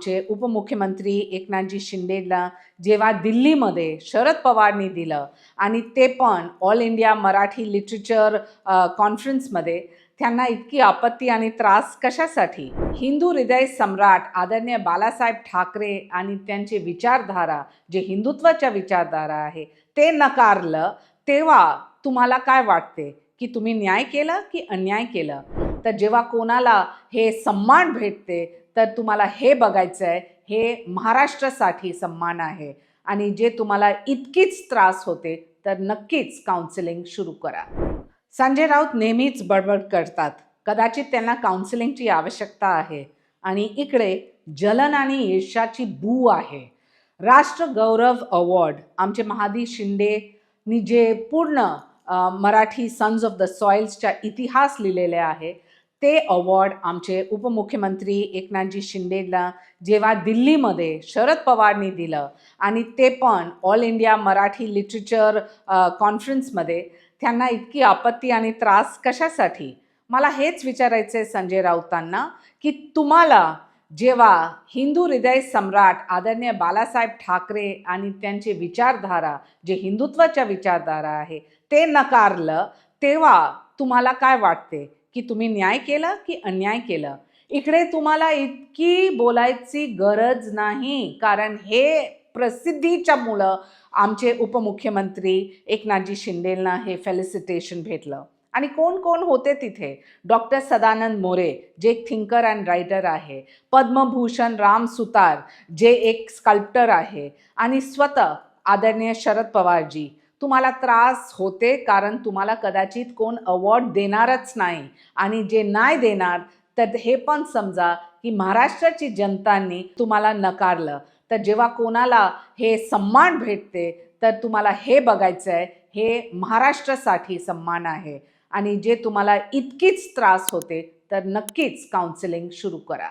आमचे उपमुख्यमंत्री एकनाथजी शिंदेला जेव्हा दिल्लीमध्ये शरद पवारनी दिलं आणि ते पण ऑल इंडिया मराठी लिटरेचर कॉन्फरन्समध्ये, त्यांना इतकी आपत्ती आणि त्रास कशासाठी? हिंदू हृदय सम्राट आदरणीय बाळासाहेब ठाकरे आणि त्यांचे विचारधारा, जे हिंदुत्वाच्या विचारधारा आहे, ते नकारलं, तेव्हा तुम्हाला काय वाटते की तुम्ही न्याय केला की अन्याय केला? तर जेव्हा कोणाला हे सन्मान भेटते तर तुम्हाला हे बघायचं आहे, हे महाराष्ट्रासाठी सन्मान आहे. आणि जे तुम्हाला इतकीच त्रास होते तर नक्कीच काउन्सिलिंग सुरू करा. संजय राऊत नेहमीच बडबड करतात, कदाचित त्यांना काउन्सिलिंगची आवश्यकता आहे. आणि इकडे जलन आणि ईर्ष्याची बू आहे. राष्ट्र गौरव अवॉर्ड आमचे महादी शिंदेनी जे पूर्ण मराठी सन्स ऑफ द सॉइल्सचा इतिहास लिहिलेले आहे, ते अवॉर्ड आमचे उपमुख्यमंत्री एकनाथजी शिंदेला जेव्हा दिल्लीमध्ये शरद पवारनी दिलं आणि ते पण ऑल इंडिया मराठी लिटरेचर कॉन्फरन्समध्ये, त्यांना इतकी आपत्ती आणि त्रास कशासाठी? मला हेच विचारायचं आहे संजय राऊतांना, की तुम्हाला जेव्हा हिंदू हृदय सम्राट आदरणीय बाळासाहेब ठाकरे आणि त्यांचे विचारधारा, जे हिंदुत्वाच्या विचारधारा आहे, ते नकारलं, तेव्हा तुम्हाला काय वाटते की तुम्ही न्याय केला की अन्याय केला? इकडे तुम्हाला इतकी बोलायची गरज नाही, कारण हे प्रसिद्धीच्या मुळे आमचे उपमुख्यमंत्री एकनाथजी शिंदेंना हे फेलिसिटेशन भेटलं. आणि कोण कोण होते तिथे? डॉक्टर सदानंद मोरे, जे एक थिंकर अँड रायटर आहे, पद्मभूषण राम सुतार, जे एक स्कल्प्टर आहे, आणि स्वतः आदरणीय शरद पवारजी. तुम्हाला त्रास होते कारण तुम्हाला कदाचित कोण अवॉर्ड देणारच नाही, आणि जे नाही देणार तर हे पण समजा की महाराष्ट्राची जनतांनी तुम्हाला नकारलं. तर जेव्हा कोणाला हे सन्मान भेटते तर तुम्हाला हे बघायचं आहे, हे महाराष्ट्रासाठी सन्मान आहे. आणि जे तुम्हाला इतकीच त्रास होते तर नक्कीच काउन्सिलिंग सुरू करा.